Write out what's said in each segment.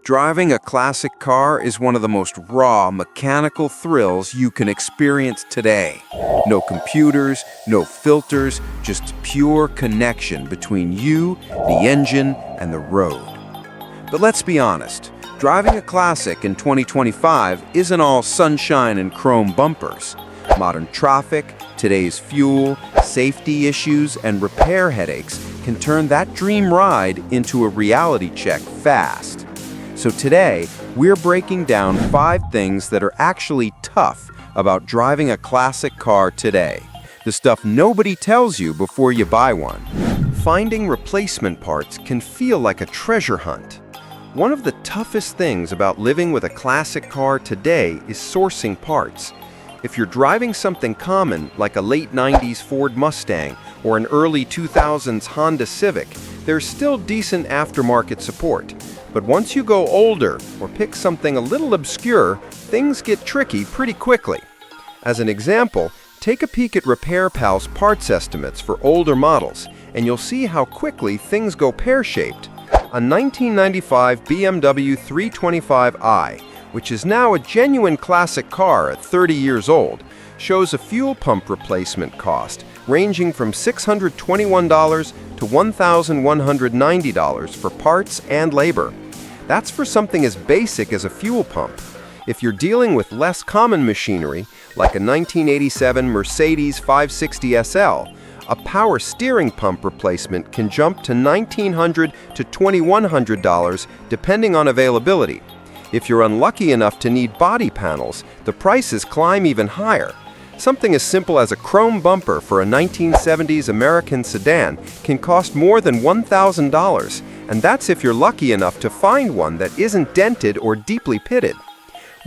Driving a classic car is one of the most raw mechanical thrills you can experience today. No computers, no filters, just pure connection between you, the engine, and the road. But let's be honest, driving a classic in 2025 isn't all sunshine and chrome bumpers. Modern traffic, today's fuel, safety issues, and repair headaches can turn that dream ride into a reality check fast. So today, we're breaking down 5 things that are actually tough about driving a classic car today. The stuff nobody tells you before you buy one. Finding replacement parts can feel like a treasure hunt. One of the toughest things about living with a classic car today is sourcing parts. If you're driving something common like a late 90s Ford Mustang or an early 2000s Honda Civic, there's still decent aftermarket support. But once you go older or pick something a little obscure, things get tricky pretty quickly. As an example, take a peek at RepairPal's parts estimates for older models, and you'll see how quickly things go pear-shaped. A 1995 BMW 325i, which is now a genuine classic car at 30 years old, shows a fuel pump replacement cost ranging from $621 to $1,190 for parts and labor. That's for something as basic as a fuel pump. If you're dealing with less common machinery, like a 1987 Mercedes 560 SL, a power steering pump replacement can jump to $1,900 to $2,100 depending on availability. If you're unlucky enough to need body panels, the prices climb even higher. Something as simple as a chrome bumper for a 1970s American sedan can cost more than $1,000, and that's if you're lucky enough to find one that isn't dented or deeply pitted.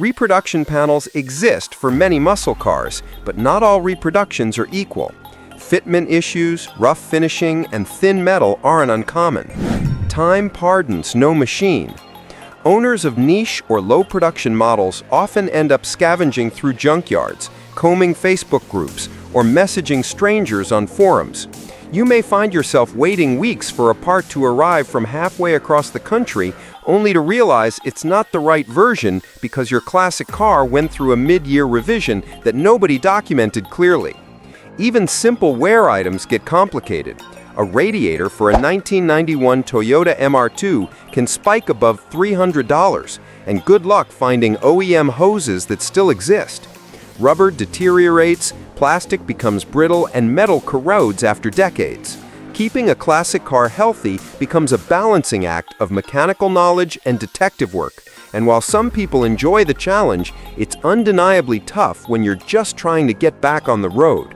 Reproduction panels exist for many muscle cars, but not all reproductions are equal. Fitment issues, rough finishing, and thin metal aren't uncommon. Time pardons no machine. Owners of niche or low production models often end up scavenging through junkyards, combing Facebook groups, or messaging strangers on forums. You may find yourself waiting weeks for a part to arrive from halfway across the country, only to realize it's not the right version because your classic car went through a mid-year revision that nobody documented clearly. Even simple wear items get complicated. A radiator for a 1991 Toyota MR2 can spike above $300, and good luck finding OEM hoses that still exist. Rubber deteriorates, plastic becomes brittle, and metal corrodes after decades. Keeping a classic car healthy becomes a balancing act of mechanical knowledge and detective work, and while some people enjoy the challenge, it's undeniably tough when you're just trying to get back on the road.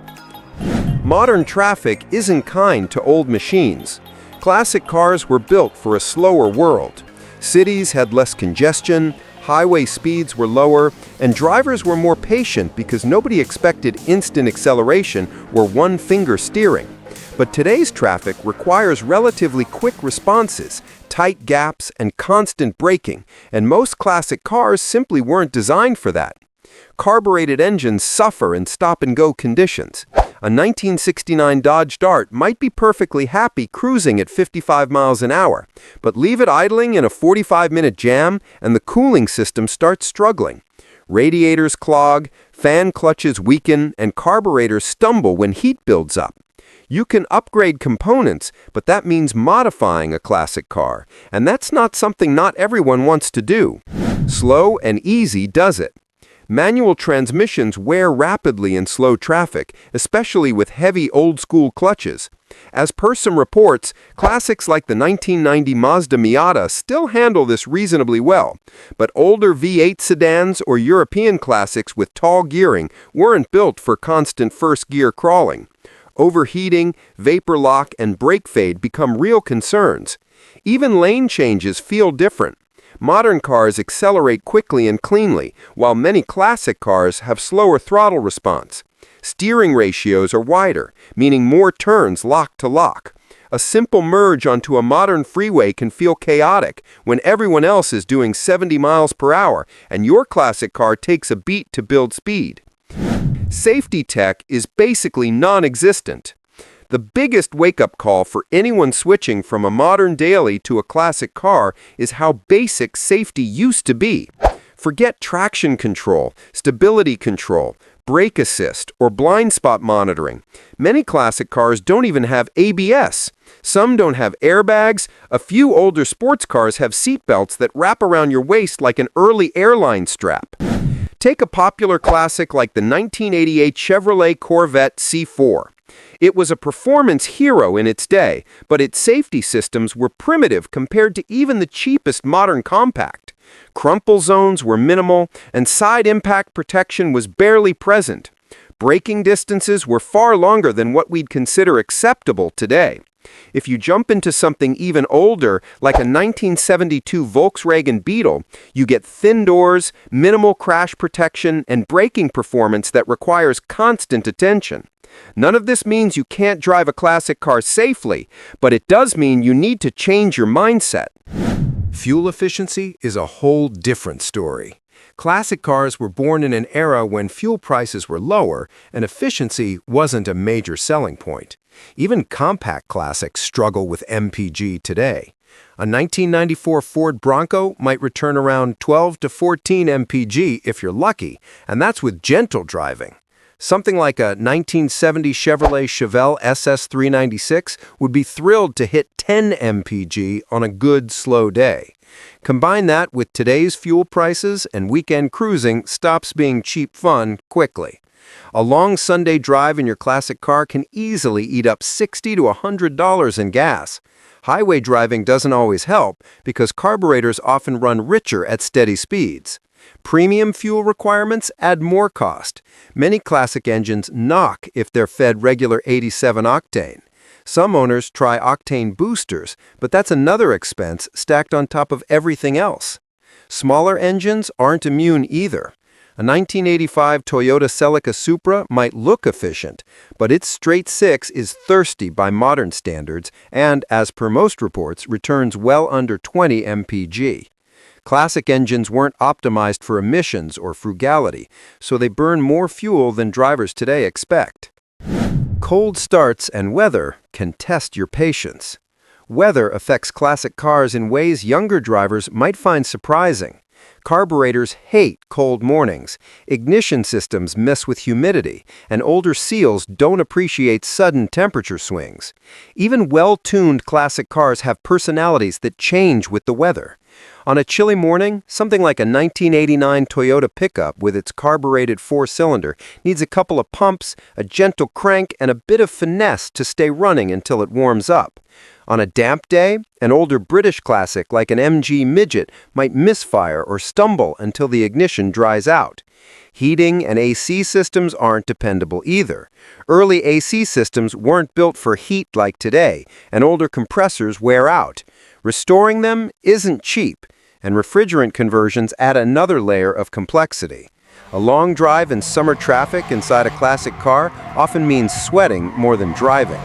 Modern traffic isn't kind to old machines. Classic cars were built for a slower world. Cities had less congestion, highway speeds were lower, and drivers were more patient because nobody expected instant acceleration or one-finger steering. But today's traffic requires relatively quick responses, tight gaps, and constant braking, and most classic cars simply weren't designed for that. Carbureted engines suffer in stop-and-go conditions. A 1969 Dodge Dart might be perfectly happy cruising at 55 miles an hour, but leave it idling in a 45-minute jam and the cooling system starts struggling. Radiators clog, fan clutches weaken, and carburetors stumble when heat builds up. You can upgrade components, but that means modifying a classic car, and that's not something not everyone wants to do. Slow and easy does it. Manual transmissions wear rapidly in slow traffic, especially with heavy old-school clutches. As per some reports, classics like the 1990 Mazda Miata still handle this reasonably well, but older V8 sedans or European classics with tall gearing weren't built for constant first-gear crawling. Overheating, vapor lock, and brake fade become real concerns. Even lane changes feel different. Modern cars accelerate quickly and cleanly, while many classic cars have slower throttle response. Steering ratios are wider, meaning more turns lock to lock. A simple merge onto a modern freeway can feel chaotic when everyone else is doing 70 miles per hour and your classic car takes a beat to build speed. Safety tech is basically non-existent. The biggest wake-up call for anyone switching from a modern daily to a classic car is how basic safety used to be. Forget traction control, stability control, brake assist, or blind spot monitoring. Many classic cars don't even have ABS. Some don't have airbags. A few older sports cars have seatbelts that wrap around your waist like an early airline strap. Take a popular classic like the 1988 Chevrolet Corvette C4. It was a performance hero in its day, but its safety systems were primitive compared to even the cheapest modern compact. Crumple zones were minimal, and side impact protection was barely present. Braking distances were far longer than what we'd consider acceptable today. If you jump into something even older, like a 1972 Volkswagen Beetle, you get thin doors, minimal crash protection, and braking performance that requires constant attention. None of this means you can't drive a classic car safely, but it does mean you need to change your mindset. Fuel efficiency is a whole different story. Classic cars were born in an era when fuel prices were lower and efficiency wasn't a major selling point. Even compact classics struggle with MPG today. A 1994 Ford Bronco might return around 12 to 14 MPG if you're lucky, and that's with gentle driving. Something like a 1970 Chevrolet Chevelle SS396 would be thrilled to hit 10 mpg on a good, slow day. Combine that with today's fuel prices and weekend cruising stops being cheap fun quickly. A long Sunday drive in your classic car can easily eat up $60 to $100 in gas. Highway driving doesn't always help because carburetors often run richer at steady speeds. Premium fuel requirements add more cost. Many classic engines knock if they're fed regular 87 octane. Some owners try octane boosters, but that's another expense stacked on top of everything else. Smaller engines aren't immune either. A 1985 Toyota Celica Supra might look efficient, but its straight six is thirsty by modern standards and, as per most reports, returns well under 20 mpg. Classic engines weren't optimized for emissions or frugality, so they burn more fuel than drivers today expect. Cold starts and weather can test your patience. Weather affects classic cars in ways younger drivers might find surprising. Carburetors hate cold mornings, ignition systems mess with humidity, and older seals don't appreciate sudden temperature swings. Even well-tuned classic cars have personalities that change with the weather. On a chilly morning, something like a 1989 Toyota pickup with its carbureted four-cylinder needs a couple of pumps, a gentle crank, and a bit of finesse to stay running until it warms up. On a damp day, an older British classic like an MG Midget might misfire or stumble until the ignition dries out. Heating and AC systems aren't dependable either. Early AC systems weren't built for heat like today, and older compressors wear out. Restoring them isn't cheap, and refrigerant conversions add another layer of complexity. A long drive in summer traffic inside a classic car often means sweating more than driving.